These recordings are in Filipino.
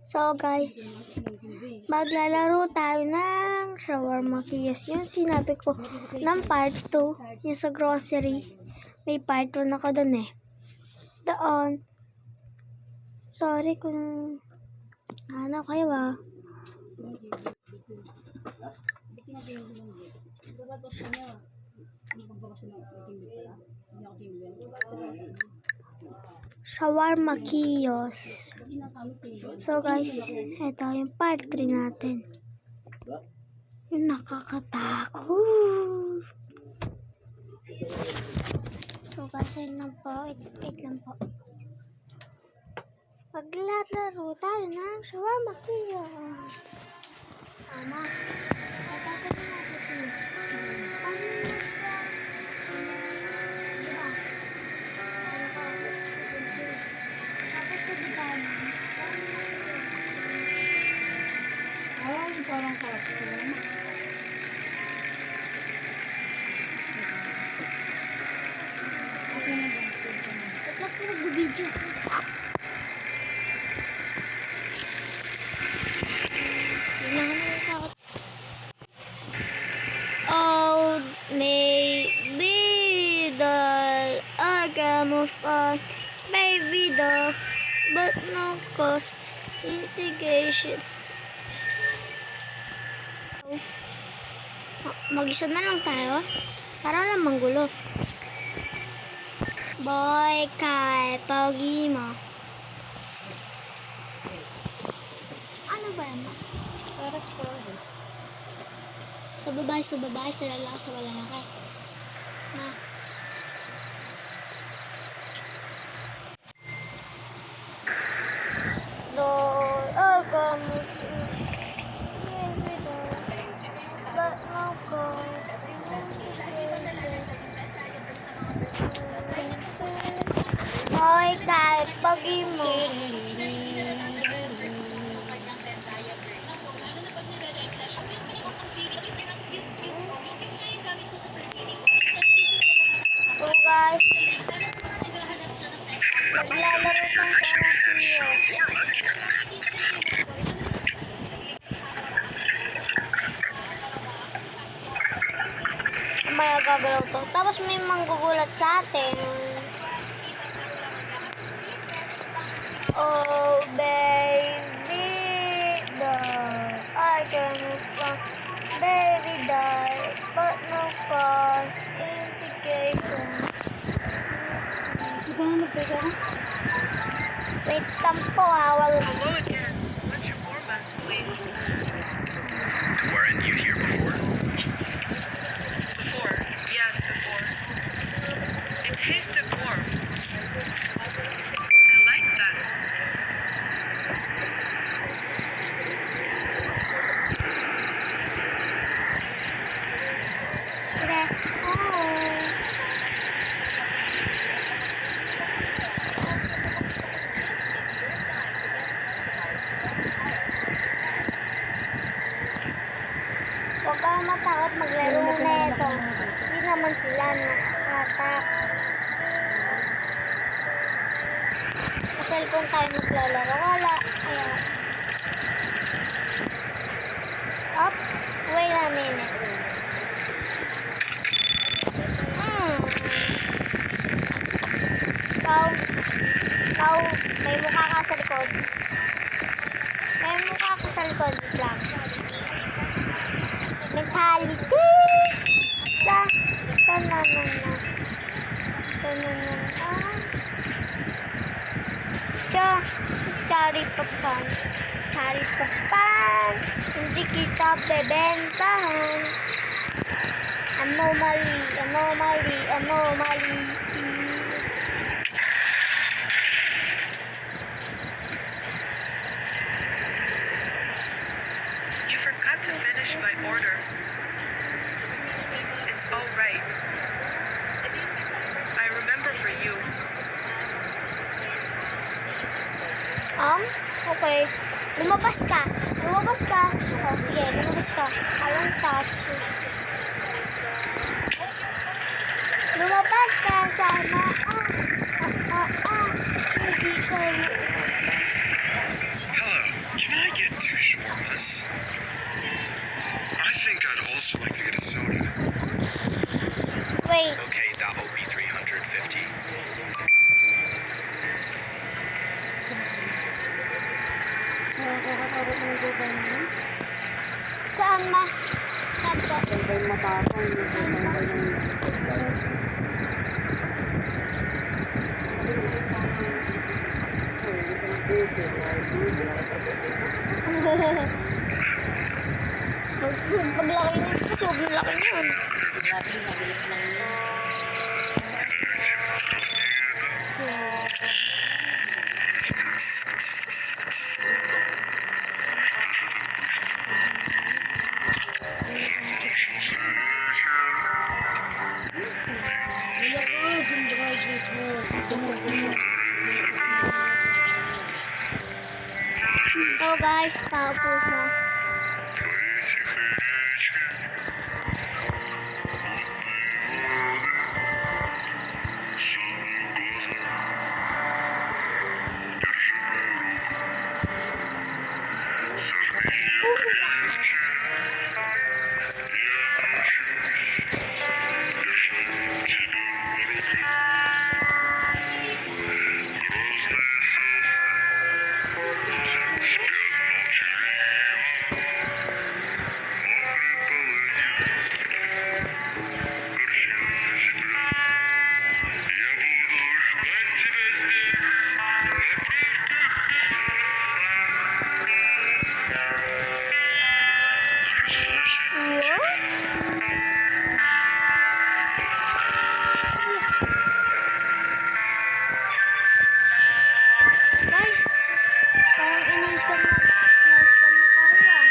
So guys, maglalaro tayo ng shawarma kiosk. Yung sinabi ko ng part 2, yung sa grocery. May part 1 ako dun eh. Doon. Sorry kung ano kayo ah. Shawarma kiosk. So guys, ito yung part 3 natin. Yung nakakatakot. So guys, ayun lang po. Wait lang po. Maglalaro tayo ng shawarma kiosk. Tama. Nagkakaroon natin ito. Ay, parang kapsun. Ito po nag-video. Oh, maybe the move on, maybe the but no cause integration. Mag-isa na lang tayo para lang manggulo. Boy, kay pogi mo. Ano ba yan? Paras. Sa babae, sa lalaki, sa lalaki. Na. Lord, oh, come but no God. Boy, kay pogi mo. So guys, maglalaro ng may gagalaw to. Tapos may manggugulat sa atin. Oh baby, doll, I can move on. Baby doll, but no cause integration. Wait lang po ha, Hello again. What's your format, please? Weren't you here before? Before? Yes, before. It tasted warm. I like that. Huwag kang matakot maglaro na ito. Hindi naman sila nakatak. Sa cellphone tayo maglalaro. Wala. Ayan. Oops. Wait a minute. So, now, may mukha ka sa likod. May mukha ka sa likod. Wait lang. Mentality sana cari papan hindi kita bebentahan. Anomaly. You forgot to finish my order. It's all right. I remember for you. Okay. Lumabas ka. Oh, sige, lumabas ka. I won't touch you. Lumabas ka sana. matapang. Matapang ng... Paglaki niya, sobrang laki niyan. Grabe, mabilis lang yun. So guys, tapos na. Guys, parang in-scam na tayo ah.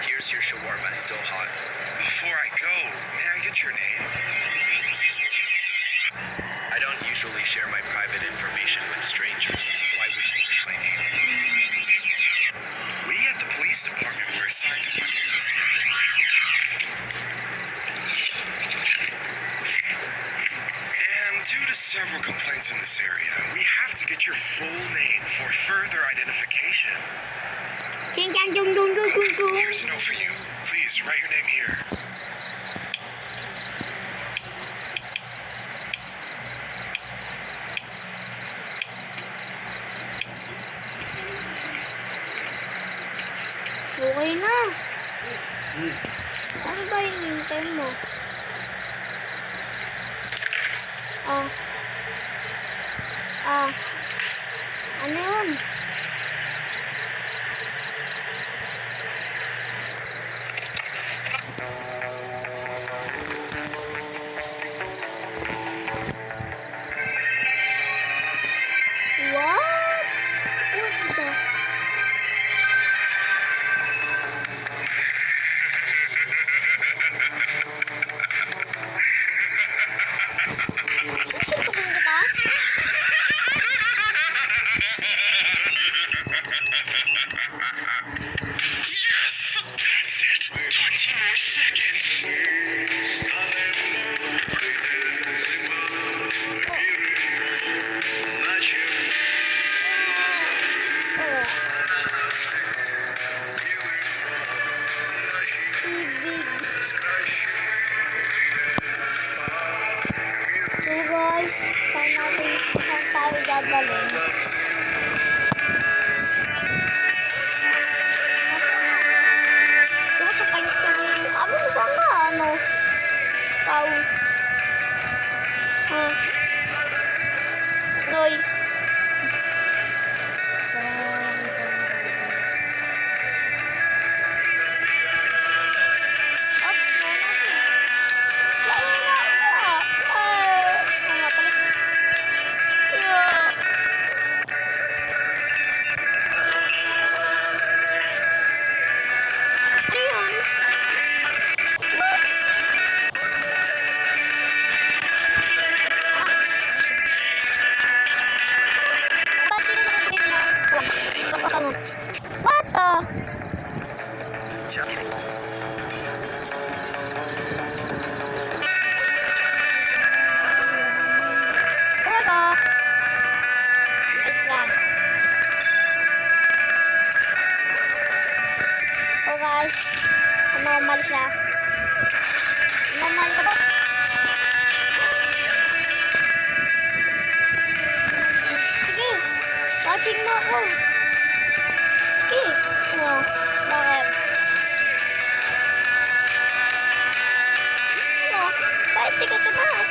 Here's your shawarma, still hot. Before I go, may I get your name? I don't usually share my private information with strangers. Why would you know my name? We at the police department were assigned to find a suspect. And due to several complaints in this area, we have to get your full name for further identification. Ching chang chung chung chung chung chung. Here's a note for you. Please write your name here. Okay na. Ano ba yung hintay mo? Ano yun? What? What the? Susuntukin kita? Yes! That's it! 20 more seconds! Oh. Ibig. So guys, saan tayo dadalhin? Diba sa kanya ano saan ka? Ano? Tao. Noy. What the? Just kidding. Talaga? Wait lang. Oh guys, ano, umalis na. Pagising mo ako. Okay. Oh, bakit? Oh, bakit di ka tumaas?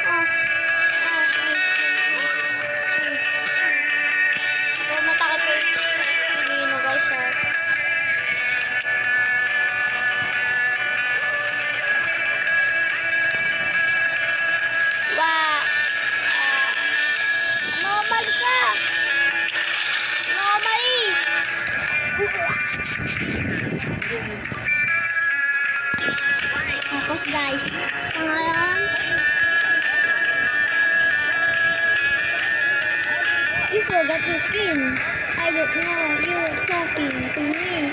Oh. Oh, matakot kayo. Hindi mo guys, normal ka! Normally! Tapos guys, sa ngayon, you forgot your skin. I don't know, you're talking to me.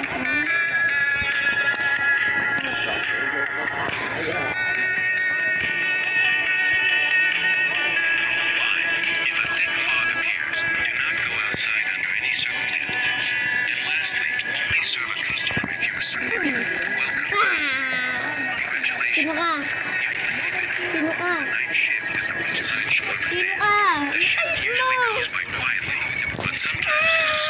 If a thick fog appears, do not go outside under any circumstances. And lastly, only serve a customer if you are welcome. Congratulations. Sino ka? Sino ka? Night shift at the roadside shore. Sino ka? The shift usually goes by quietly, but sometimes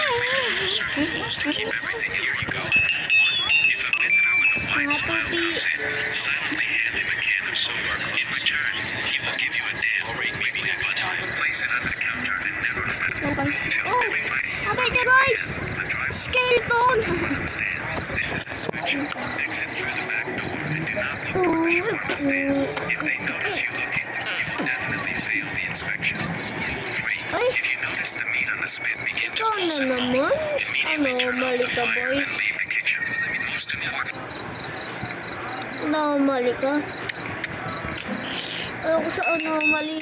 certain rules to keep everything. Here you go. If a visitor with a wide Mga smile tupi. comes in, silently hand him a can of soda. In return, he will give you a damn rate maybe next time. Place it under the counter and never open it. Oh, abay siya guys! Skeleton! Understand, this is inspection. Exit through the back door and do not look for the shore on the stand. If they notice you looking, you will definitely fail the inspection. 3. Ay. If you notice the meat on the spit begin to Ikaw na pulse, naman? immediately turn off Mali the ka fire boy. and leave the kitchen. Mali ka? Ayoko sa anomaly.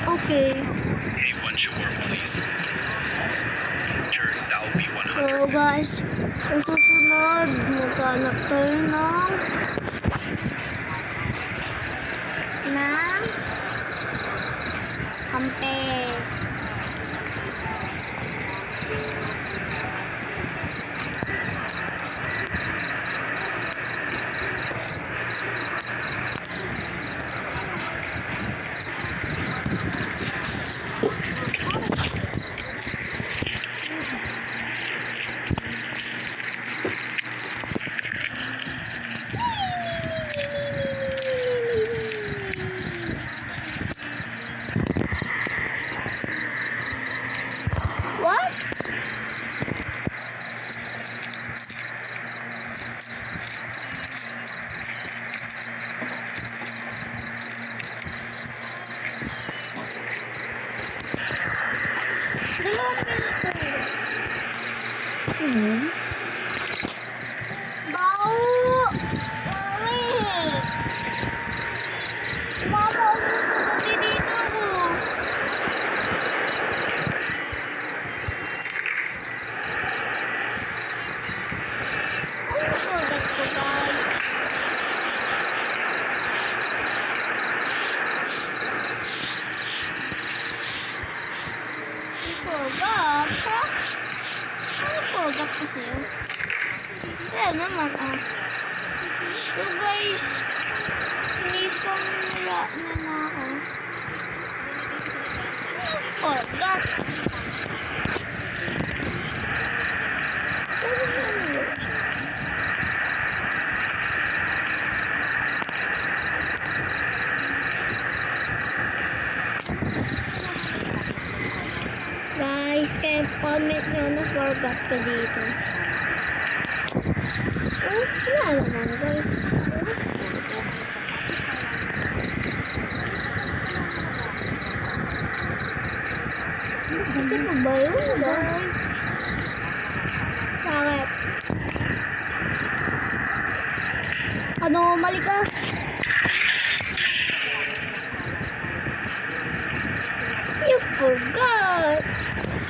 Okay. Hey, one shawarma, please. Sure, that will be 100. So guys, sa susunod, maghanap tayo ng kampe. What? Dalawa na kayo sa Bau! Mami! Mama, ulit dito ako. Ano forgot ko guys? Forgot? Ha? Ano forgot kasi yun? Kaya naman So guys, please kung nila na ako. Forgot. Guys, kaya comment nyo na forgot ko dito. Oh, wala naman guys. Kasi mo ba yun guys? Bakit? Ano, mali ka? You forgot.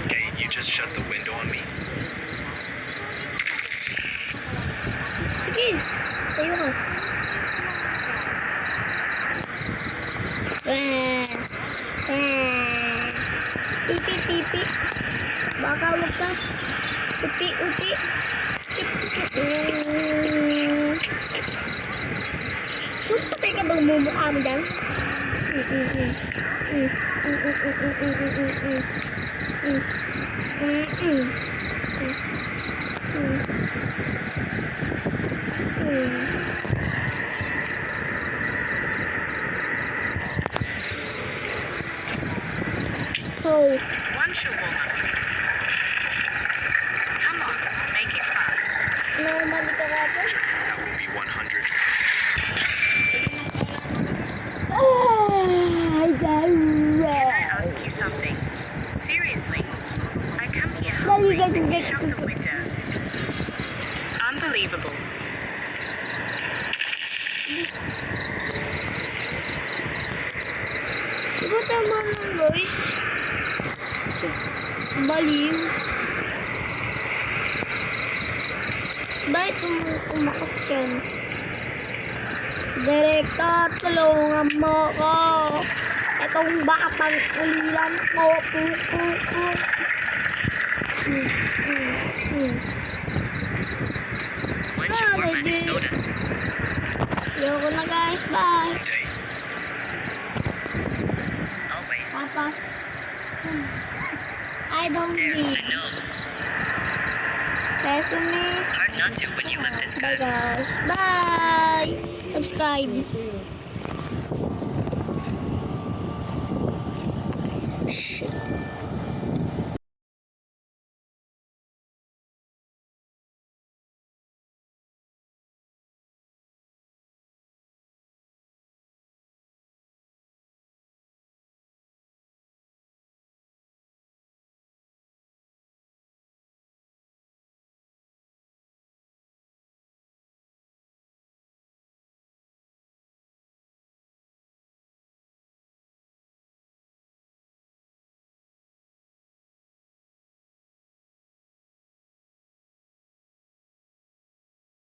Hey, you just shut the window on me. Sige, tayo ka. Pipi, pipi. Baka huwag ka. Upi. Patay ka bang mumukha mo dyan? So, One shawarma. Come on, make it fast. normal ka nga po? That will be 100. Can I ask you something? Seriously? I come here hungry and you shut the window. Unbelievable. Diba tama lang guys? Baliw. Bakit umakot yan? Direktor, tulungan mo ko. Itong batang ulilan ko. One shawarma and soda. Ayoko na guys, bye. Day. Always. Tapos, I don't need know. resume. Hard not to when you left this Bye guys. Bye. Subscribe.